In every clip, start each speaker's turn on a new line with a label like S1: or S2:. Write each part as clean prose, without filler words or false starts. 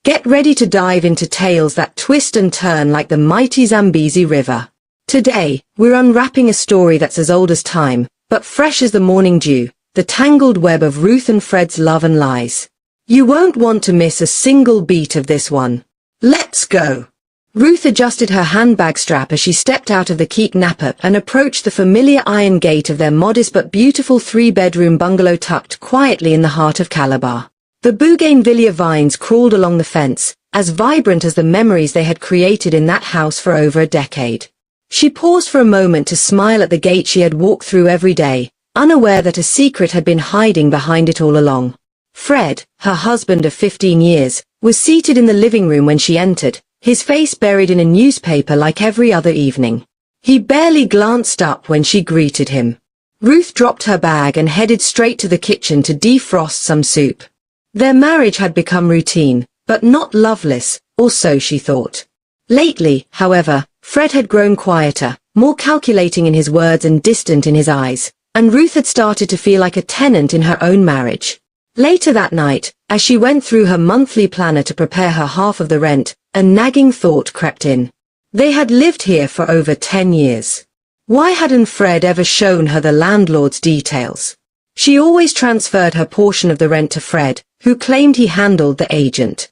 S1: Get ready to dive into tales that twist and turn like the mighty Zambezi River. Today, we're unwrapping a story that's as old as time, but fresh as the morning dew, the tangled web of Ruth and Fred's love and lies. You won't want to miss a single beat of this one. Let's go! Ruth adjusted her handbag strap as she stepped out of the keek napper and approached the familiar iron gate of their modest but beautiful three-bedroom bungalow tucked quietly in the heart of Calabar. The bougainvillea vines crawled along the fence, as vibrant as the memories they had created in that house for over a decade. She paused for a moment to smile at the gate she had walked through every day, unaware that a secret had been hiding behind it all along. Fred, her husband of 15 years, was seated in the living room when she entered, his face buried in a newspaper like every other evening. He barely glanced up when she greeted him. Ruth dropped her bag and headed straight to the kitchen to defrost some soup. Their marriage had become routine, but not loveless, or so she thought. Lately, however, Fred had grown quieter, more calculating in his words and distant in his eyes, and Ruth had started to feel like a tenant in her own marriage. Later that night, as she went through her monthly planner to prepare her half of the rent, a nagging thought crept in. They had lived here for over 10 years. Why hadn't Fred ever shown her the landlord's details? She always transferred her portion of the rent to Fred, who claimed he handled the agent.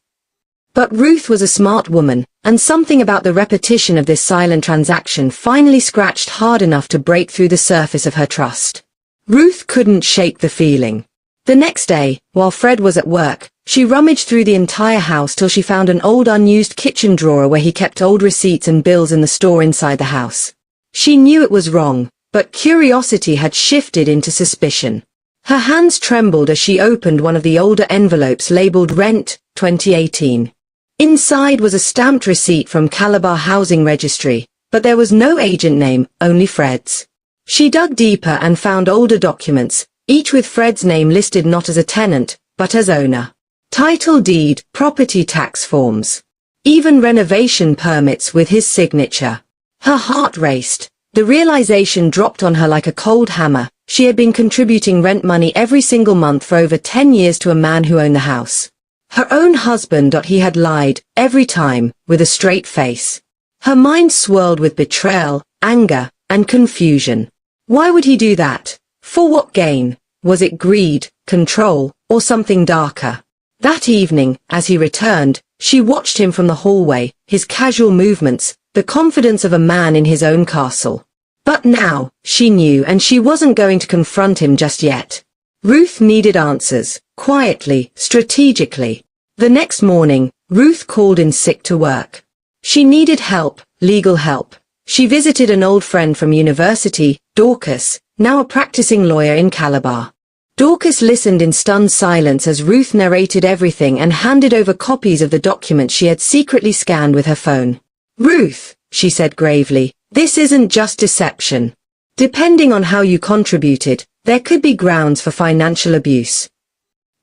S1: But Ruth was a smart woman, and something about the repetition of this silent transaction finally scratched hard enough to break through the surface of her trust. Ruth couldn't shake the feeling. The next day, while Fred was at work, she rummaged through the entire house till she found an old unused kitchen drawer where he kept old receipts and bills in the store inside the house. She knew it was wrong, but curiosity had shifted into suspicion. Her hands trembled as she opened one of the older envelopes labeled Rent, 2018. Inside was a stamped receipt from Calabar Housing Registry, but there was no agent name, only Fred's. She dug deeper and found older documents, each with Fred's name listed not as a tenant, but as owner. Title deed, property tax forms. Even renovation permits with his signature. Her heart raced. The realization dropped on her like a cold hammer. She had been contributing rent money every single month for over 10 years to a man who owned the house. Her own husband. He had lied, every time, with a straight face. Her mind swirled with betrayal, anger, and confusion. Why would he do that? For what gain? Was it greed, control, or something darker? That evening, as he returned, she watched him from the hallway, his casual movements, the confidence of a man in his own castle. But now, she knew, and she wasn't going to confront him just yet. Ruth needed answers, quietly, strategically. The next morning, Ruth called in sick to work. She needed help, legal help. She visited an old friend from university, Dorcas, now a practicing lawyer in Calabar. Dorcas listened in stunned silence as Ruth narrated everything and handed over copies of the documents she had secretly scanned with her phone. "Ruth," she said gravely, "this isn't just deception. Depending on how you contributed, there could be grounds for financial abuse."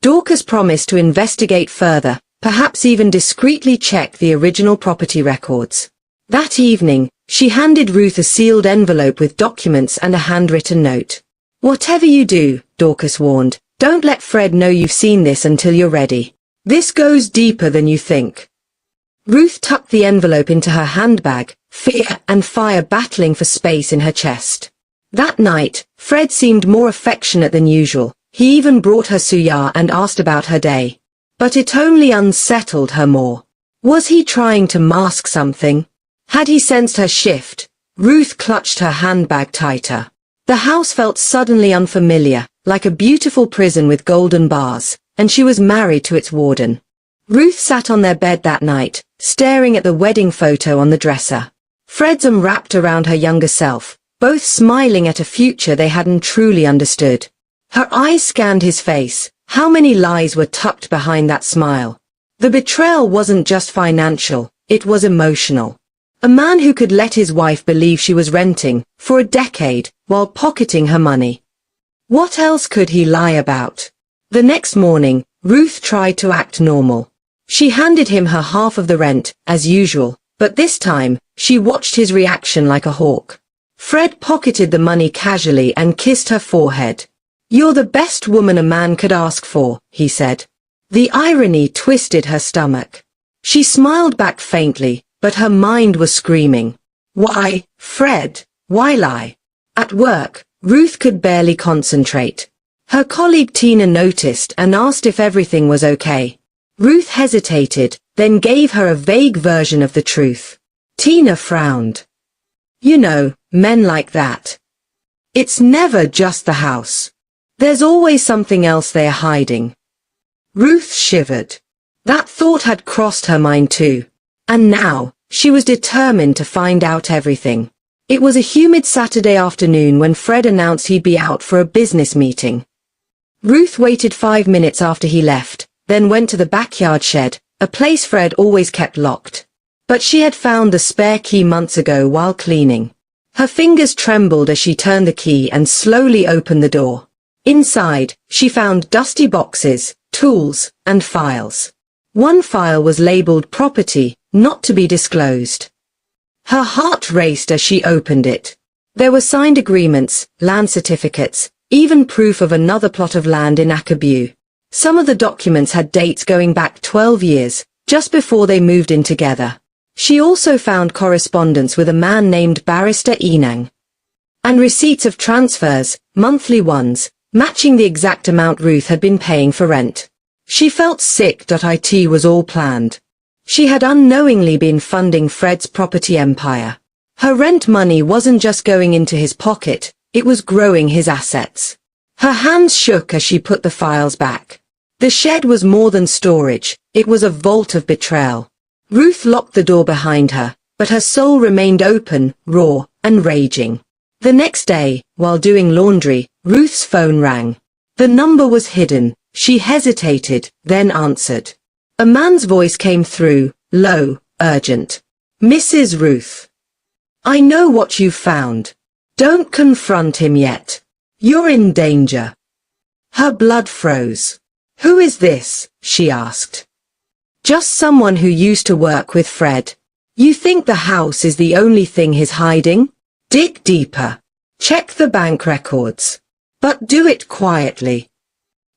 S1: Dorcas promised to investigate further, perhaps even discreetly check the original property records. That evening, she handed Ruth a sealed envelope with documents and a handwritten note. "Whatever you do," Dorcas warned, "don't let Fred know you've seen this until you're ready. This goes deeper than you think." Ruth tucked the envelope into her handbag, fear and fire battling for space in her chest. That night, Fred seemed more affectionate than usual. He even brought her suya and asked about her day. But it only unsettled her more. Was he trying to mask something? Had he sensed her shift? Ruth clutched her handbag tighter. The house felt suddenly unfamiliar, like a beautiful prison with golden bars, and she was married to its warden. Ruth sat on their bed that night, staring at the wedding photo on the dresser. Fred's arm wrapped around her younger self, both smiling at a future they hadn't truly understood. Her eyes scanned his face. How many lies were tucked behind that smile? The betrayal wasn't just financial, it was emotional. A man who could let his wife believe she was renting, for a decade, while pocketing her money. What else could he lie about? The next morning, Ruth tried to act normal. She handed him her half of the rent, as usual, but this time, she watched his reaction like a hawk. Fred pocketed the money casually and kissed her forehead. "You're the best woman a man could ask for," he said. The irony twisted her stomach. She smiled back faintly, but her mind was screaming. Why, Fred, why lie? At work, Ruth could barely concentrate. Her colleague Tina noticed and asked if everything was okay. Ruth hesitated, then gave her a vague version of the truth. Tina frowned. You know, men like that. It's never just the house. There's always something else they're hiding. Ruth shivered. That thought had crossed her mind too. And now, she was determined to find out everything. It was a humid Saturday afternoon when Fred announced he'd be out for a business meeting. Ruth waited 5 minutes after he left, then went to the backyard shed, a place Fred always kept locked. But she had found the spare key months ago while cleaning. Her fingers trembled as she turned the key and slowly opened the door. Inside, she found dusty boxes, tools, and files. One file was labeled property, not to be disclosed. Her heart raced as she opened it. There were signed agreements, land certificates, even proof of another plot of land in Akabu. Some of the documents had dates going back 12 years, just before they moved in together. She also found correspondence with a man named Barrister Enang. And receipts of transfers, monthly ones, matching the exact amount Ruth had been paying for rent. She felt sick that it was all planned. She had unknowingly been funding Fred's property empire. Her rent money wasn't just going into his pocket, it was growing his assets. Her hands shook as she put the files back. The shed was more than storage, it was a vault of betrayal. Ruth locked the door behind her, but her soul remained open, raw, and raging. The next day, while doing laundry, Ruth's phone rang. The number was hidden. She hesitated, then answered. A man's voice came through, low, urgent. Mrs. Ruth. I know what you've found. Don't confront him yet. You're in danger. Her blood froze. Who is this? She asked. Just someone who used to work with Fred. You think the house is the only thing he's hiding? Dig deeper. Check the bank records. But do it quietly.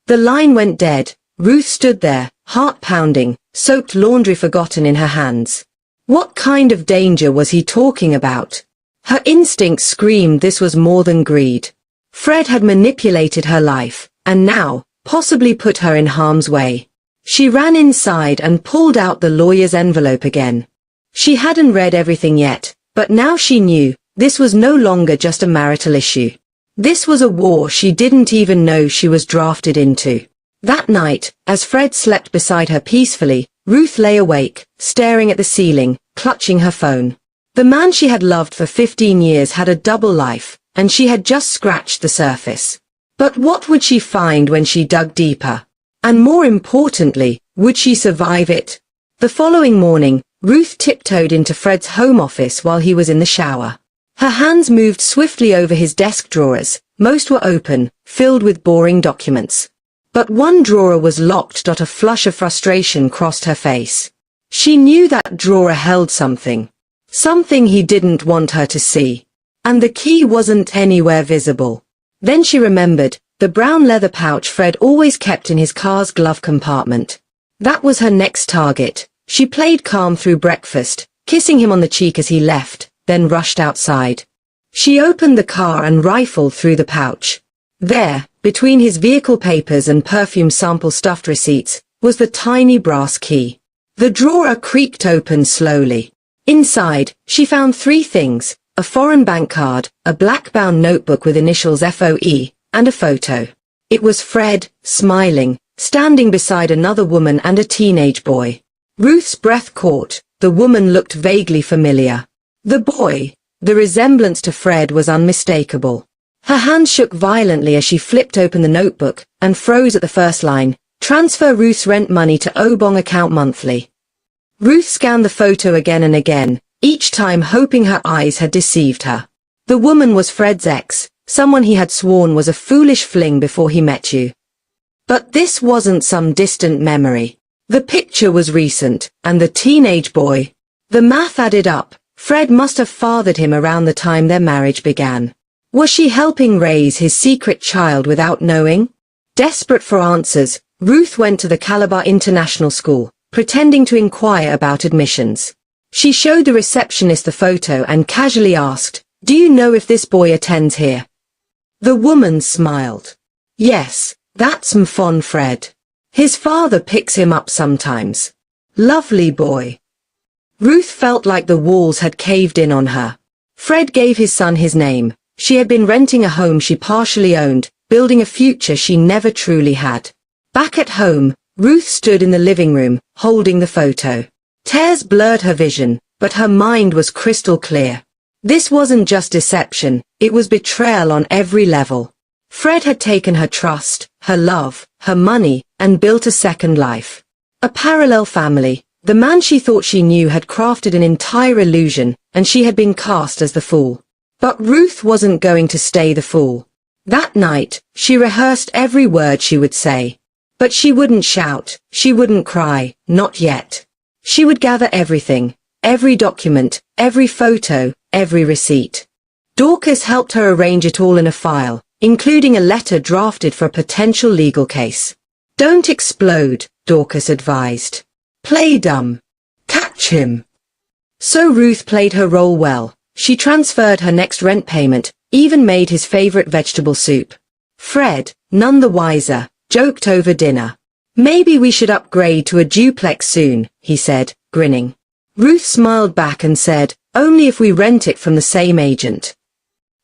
S1: The line went dead. Ruth stood there, heart pounding, soaked laundry forgotten in her hands. What kind of danger was he talking about? Her instincts screamed this was more than greed. Fred had manipulated her life, and now, possibly put her in harm's way. She ran inside and pulled out the lawyer's envelope again. She hadn't read everything yet, but now she knew, this was no longer just a marital issue. This was a war she didn't even know she was drafted into. That night, as Fred slept beside her peacefully, Ruth lay awake, staring at the ceiling, clutching her phone. The man she had loved for 15 years had a double life, and she had just scratched the surface. But what would she find when she dug deeper? And more importantly, would she survive it? The following morning, Ruth tiptoed into Fred's home office while he was in the shower. Her hands moved swiftly over his desk drawers. Most were open, filled with boring documents. But one drawer was locked. A flush of frustration crossed her face. She knew that drawer held something. Something he didn't want her to see. And the key wasn't anywhere visible. Then she remembered, the brown leather pouch Fred always kept in his car's glove compartment. That was her next target. She played calm through breakfast, kissing him on the cheek as he left, then rushed outside. She opened the car and rifled through the pouch. There, between his vehicle papers and perfume sample stuffed receipts, was the tiny brass key. The drawer creaked open slowly. Inside, she found 3 things, a foreign bank card, a black-bound notebook with initials FOE, and a photo. It was Fred, smiling, standing beside another woman and a teenage boy. Ruth's breath caught. The woman looked vaguely familiar. The boy, the resemblance to Fred was unmistakable. Her hand shook violently as she flipped open the notebook and froze at the first line, transfer Ruth's rent money to Obong account monthly. Ruth scanned the photo again and again, each time hoping her eyes had deceived her. The woman was Fred's ex, someone he had sworn was a foolish fling before he met you. But this wasn't some distant memory. The picture was recent, and the teenage boy. The math added up. Fred must have fathered him around the time their marriage began. Was she helping raise his secret child without knowing? Desperate for answers, Ruth went to the Calabar International School, pretending to inquire about admissions. She showed the receptionist the photo and casually asked, "Do you know if this boy attends here?" The woman smiled. "Yes, that's Mfon Fred. His father picks him up sometimes. Lovely boy." Ruth felt like the walls had caved in on her. Fred gave his son his name. She had been renting a home she partially owned, building a future she never truly had. Back at home, Ruth stood in the living room, holding the photo. Tears blurred her vision, but her mind was crystal clear. This wasn't just deception, it was betrayal on every level. Fred had taken her trust, her love, her money, and built a second life. A parallel family. The man she thought she knew had crafted an entire illusion, and she had been cast as the fool. But Ruth wasn't going to stay the fool. That night, she rehearsed every word she would say. But she wouldn't shout, she wouldn't cry, not yet. She would gather everything, every document, every photo, every receipt. Dorcas helped her arrange it all in a file, including a letter drafted for a potential legal case. "Don't explode," Dorcas advised. "Play dumb. Catch him." So Ruth played her role well. She transferred her next rent payment, even made his favorite vegetable soup. Fred, none the wiser, joked over dinner. "Maybe we should upgrade to a duplex soon," he said, grinning. Ruth smiled back and said, "Only if we rent it from the same agent."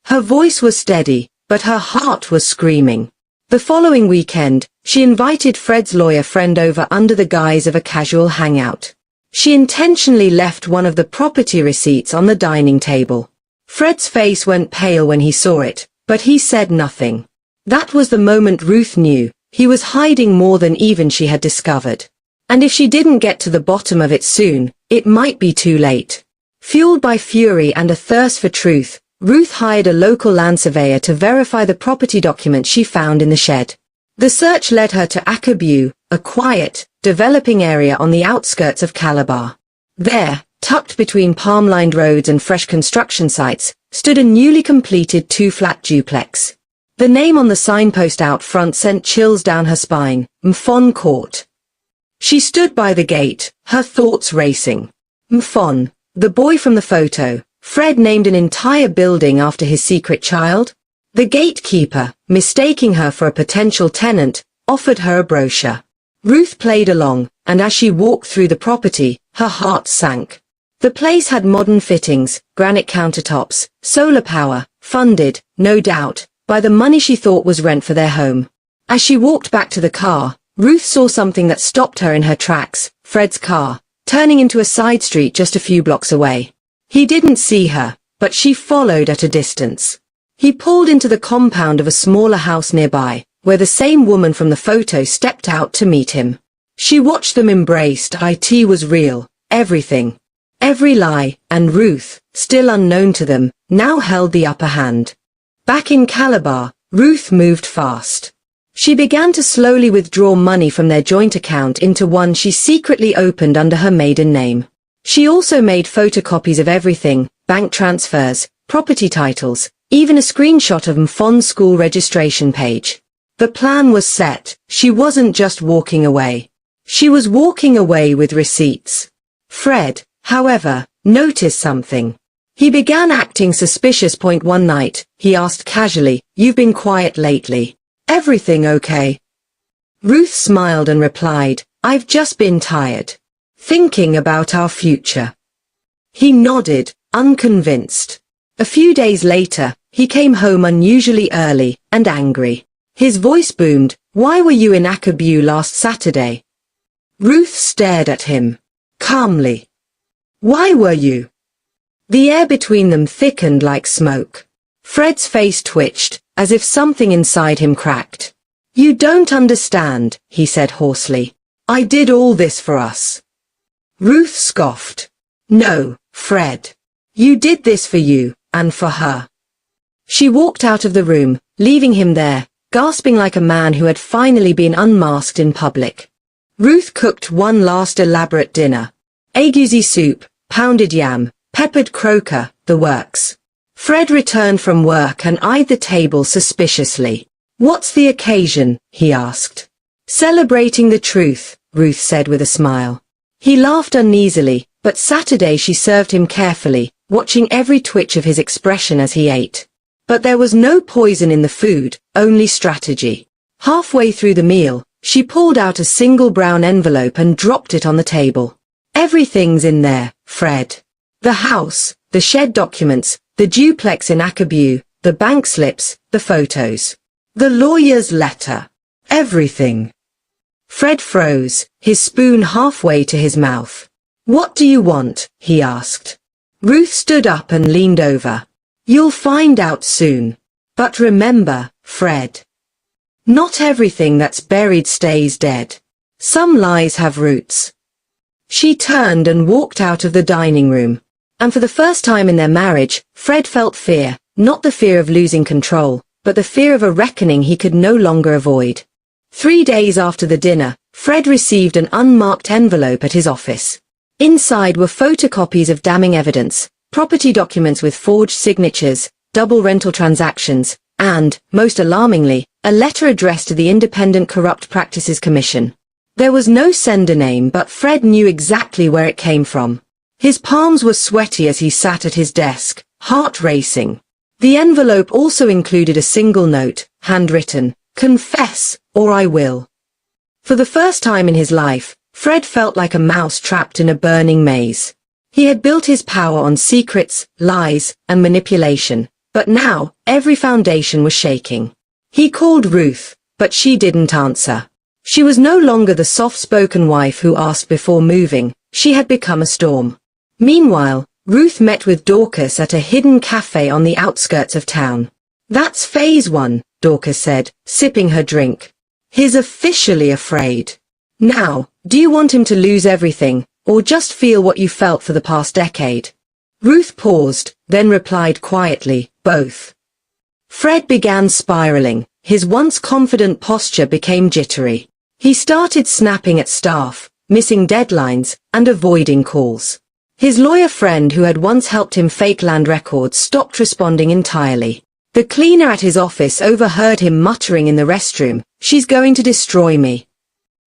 S1: Her voice was steady, but her heart was screaming. The following weekend, she invited Fred's lawyer friend over under the guise of a casual hangout. She intentionally left one of the property receipts on the dining table. Fred's face went pale when he saw it, but he said nothing. That was the moment Ruth knew, he was hiding more than even she had discovered. And if she didn't get to the bottom of it soon, it might be too late. Fueled by fury and a thirst for truth, Ruth hired a local land surveyor to verify the property documents she found in the shed. The search led her to Acabou, a quiet, developing area on the outskirts of Calabar. There, tucked between palm-lined roads and fresh construction sites, stood a newly completed two-flat duplex. The name on the signpost out front sent chills down her spine, Mfon Court. She stood by the gate, her thoughts racing. Mfon, the boy from the photo. Fred named an entire building after his secret child. The gatekeeper, mistaking her for a potential tenant, offered her a brochure. Ruth played along, and as she walked through the property, her heart sank. The place had modern fittings, granite countertops, solar power, funded, no doubt, by the money she thought was rent for their home. As she walked back to the car, Ruth saw something that stopped her in her tracks, Fred's car, turning into a side street just a few blocks away. He didn't see her, but she followed at a distance. He pulled into the compound of a smaller house nearby, where the same woman from the photo stepped out to meet him. She watched them embraced. It was real, everything. Every lie, and Ruth, still unknown to them, now held the upper hand. Back in Calabar, Ruth moved fast. She began to slowly withdraw money from their joint account into one she secretly opened under her maiden name. She also made photocopies of everything, bank transfers, property titles, even a screenshot of Mfon's school registration page. The plan was set. She wasn't just walking away. She was walking away with receipts. Fred, however, noticed something. He began acting suspicious. One night, he asked casually, "You've been quiet lately. Everything okay?" Ruth smiled and replied, "I've just been tired. Thinking about our future." He nodded, unconvinced. A few days later, he came home unusually early, and angry. His voice boomed, "Why were you in Acabou last Saturday?" Ruth stared at him. Calmly. "Why were you?" The air between them thickened like smoke. Fred's face twitched, as if something inside him cracked. "You don't understand," he said hoarsely. "I did all this for us." Ruth scoffed. "No, Fred. You did this for you, and for her." She walked out of the room, leaving him there, gasping like a man who had finally been unmasked in public. Ruth cooked one last elaborate dinner. Egusi soup, pounded yam, peppered croquet, the works. Fred returned from work and eyed the table suspiciously. "What's the occasion?" he asked. "Celebrating the truth," Ruth said with a smile. He laughed uneasily, but Saturday she served him carefully, watching every twitch of his expression as he ate. But there was no poison in the food, only strategy. Halfway through the meal, she pulled out a single brown envelope and dropped it on the table. Everything's in there, Fred. The house, the shed documents, the duplex in Akabu, the bank slips, the photos. The lawyer's letter. Everything. Fred froze, his spoon halfway to his mouth. What do you want? He asked. Ruth stood up and leaned over. You'll find out soon. But remember, Fred. Not everything that's buried stays dead. Some lies have roots. She turned and walked out of the dining room. And for the first time in their marriage, Fred felt fear, not the fear of losing control, but the fear of a reckoning he could no longer avoid. 3 days after the dinner, Fred received an unmarked envelope at his office. Inside were photocopies of damning evidence, property documents with forged signatures, double rental transactions, and, most alarmingly, a letter addressed to the Independent Corrupt Practices Commission. There was no sender name, but Fred knew exactly where it came from. His palms were sweaty as he sat at his desk, heart racing. The envelope also included a single note, handwritten, "Confess, or I will." For the first time in his life, Fred felt like a mouse trapped in a burning maze. He had built his power on secrets, lies, and manipulation, but now, every foundation was shaking. He called Ruth, but she didn't answer. She was no longer the soft-spoken wife who asked before moving, she had become a storm. Meanwhile, Ruth met with Dorcas at a hidden cafe on the outskirts of town. That's phase 1, Dorcas said, sipping her drink. He's officially afraid. Now, do you want him to lose everything, or just feel what you felt for the past decade? Ruth paused, then replied quietly, both. Fred began spiraling. His once confident posture became jittery. He started snapping at staff, missing deadlines, and avoiding calls. His lawyer friend who had once helped him fake land records stopped responding entirely. The cleaner at his office overheard him muttering in the restroom, "She's going to destroy me."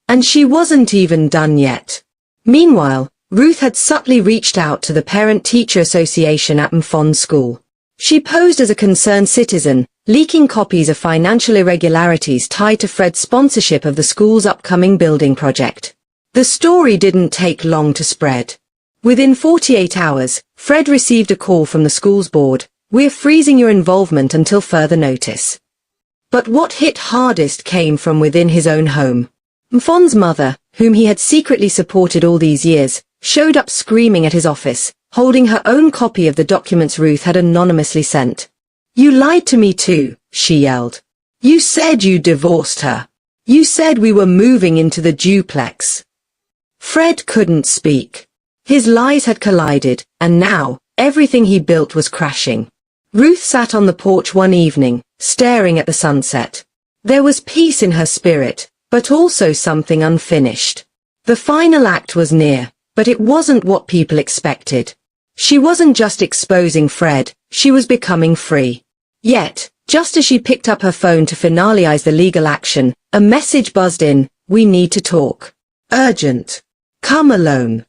S1: And she wasn't even done yet. Meanwhile, Ruth had subtly reached out to the Parent-Teacher Association at Mfon's school. She posed as a concerned citizen, leaking copies of financial irregularities tied to Fred's sponsorship of the school's upcoming building project. The story didn't take long to spread. Within 48 hours, Fred received a call from the school's board, "We're freezing your involvement until further notice." But what hit hardest came from within his own home. Mfon's mother, whom he had secretly supported all these years, showed up screaming at his office, holding her own copy of the documents Ruth had anonymously sent. "You lied to me too," she yelled. "You said you divorced her. You said we were moving into the duplex." Fred couldn't speak. His lies had collided, and now, everything he built was crashing. Ruth sat on the porch one evening, staring at the sunset. There was peace in her spirit, but also something unfinished. The final act was near, but it wasn't what people expected. She wasn't just exposing Fred, she was becoming free. Yet, just as she picked up her phone to finalize the legal action, a message buzzed in, "We need to talk. Urgent. Come alone."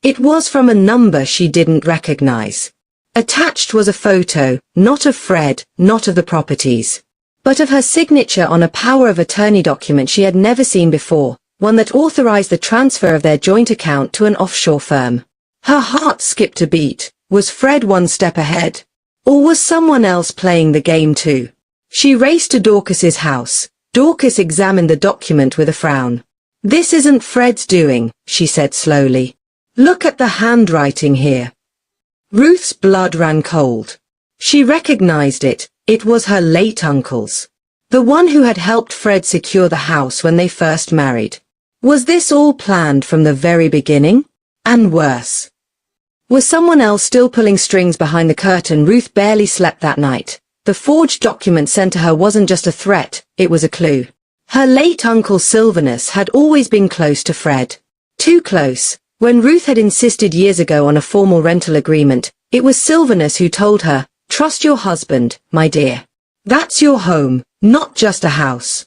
S1: It was from a number she didn't recognize. Attached was a photo, not of Fred, not of the properties, but of her signature on a power of attorney document she had never seen before, one that authorized the transfer of their joint account to an offshore firm. Her heart skipped a beat. Was Fred one step ahead? Or was someone else playing the game too? She raced to Dorcas's house. Dorcas examined the document with a frown. "This isn't Fred's doing," she said slowly. "Look at the handwriting here." Ruth's blood ran cold. She recognized it. It was her late uncle's. The one who had helped Fred secure the house when they first married. Was this all planned from the very beginning? And worse. Was someone else still pulling strings behind the curtain? Ruth barely slept that night. The forged document sent to her wasn't just a threat, it was a clue. Her late uncle Sylvanus had always been close to Fred. Too close. When Ruth had insisted years ago on a formal rental agreement, it was Sylvanus who told her, "Trust your husband, my dear. That's your home, not just a house."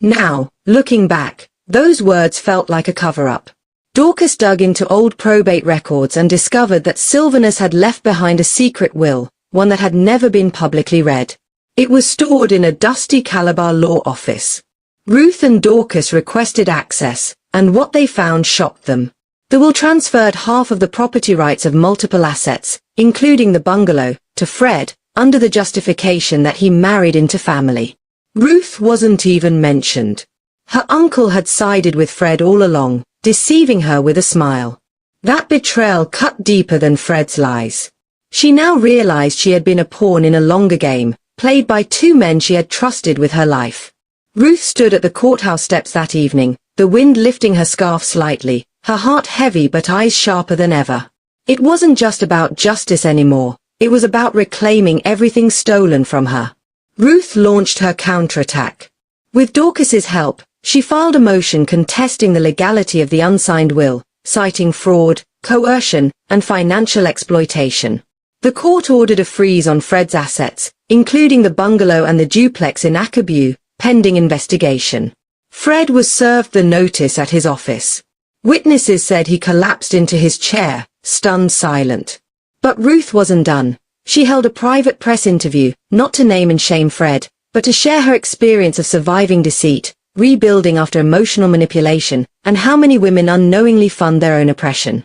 S1: Now, looking back, those words felt like a cover-up. Dorcas dug into old probate records and discovered that Sylvanus had left behind a secret will, one that had never been publicly read. It was stored in a dusty Calabar law office. Ruth and Dorcas requested access, and what they found shocked them. The will transferred half of the property rights of multiple assets, including the bungalow, to Fred, under the justification that he married into family. Ruth wasn't even mentioned. Her uncle had sided with Fred all along, deceiving her with a smile. That betrayal cut deeper than Fred's lies. She now realized she had been a pawn in a longer game, played by two men she had trusted with her life. Ruth stood at the courthouse steps that evening, the wind lifting her scarf slightly, her heart heavy but eyes sharper than ever. It wasn't just about justice anymore, it was about reclaiming everything stolen from her. Ruth launched her counterattack. With Dorcas's help, she filed a motion contesting the legality of the unsigned will, citing fraud, coercion, and financial exploitation. The court ordered a freeze on Fred's assets, including the bungalow and the duplex in Acabou, pending investigation. Fred was served the notice at his office. Witnesses said he collapsed into his chair, stunned silent. But Ruth wasn't done. She held a private press interview, not to name and shame Fred, but to share her experience of surviving deceit, rebuilding after emotional manipulation, and how many women unknowingly fund their own oppression.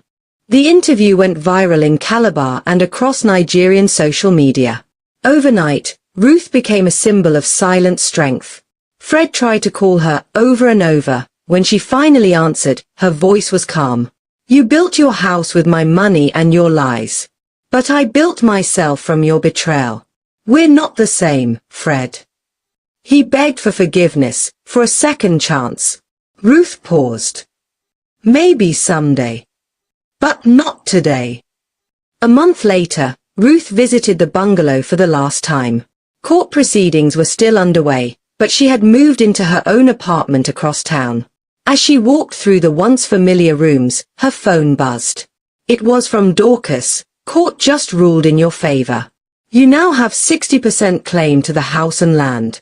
S1: The interview went viral in Calabar and across Nigerian social media. Overnight, Ruth became a symbol of silent strength. Fred tried to call her over and over. When she finally answered, her voice was calm. "You built your house with my money and your lies. But I built myself from your betrayal. We're not the same, Fred." He begged for forgiveness, for a second chance. Ruth paused. "Maybe someday. But not today." A month later, Ruth visited the bungalow for the last time. Court proceedings were still underway, but she had moved into her own apartment across town. As she walked through the once familiar rooms, her phone buzzed. It was from Dorcas. "Court just ruled in your favor. You now have 60% claim to the house and land."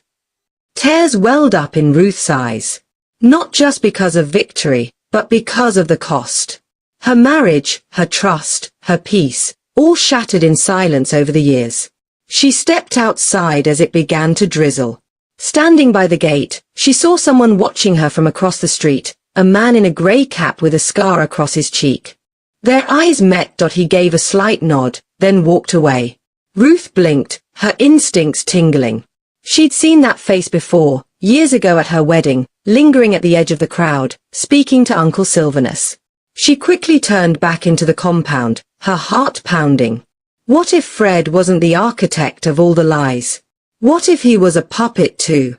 S1: Tears welled up in Ruth's eyes. Not just because of victory, but because of the cost. Her marriage, her trust, her peace, all shattered in silence over the years. She stepped outside as it began to drizzle. Standing by the gate, she saw someone watching her from across the street, a man in a grey cap with a scar across his cheek. Their eyes met. He gave a slight nod, then walked away. Ruth blinked, her instincts tingling. She'd seen that face before, years ago at her wedding, lingering at the edge of the crowd, speaking to Uncle Sylvanus. She quickly turned back into the compound, her heart pounding. What if Fred wasn't the architect of all the lies? What if he was a puppet too?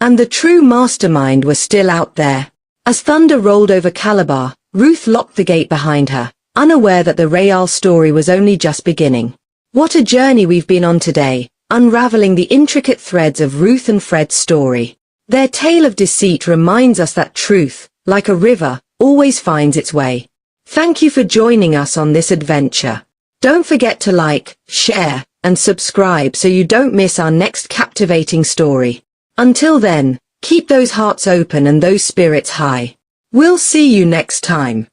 S1: And the true mastermind was still out there. As thunder rolled over Calabar, Ruth locked the gate behind her, unaware that the betrayal story was only just beginning. What a journey we've been on today, unraveling the intricate threads of Ruth and Fred's story. Their tale of deceit reminds us that truth, like a river, always finds its way. Thank you for joining us on this adventure. Don't forget to like, share, and subscribe so you don't miss our next captivating story. Until then, keep those hearts open and those spirits high. We'll see you next time.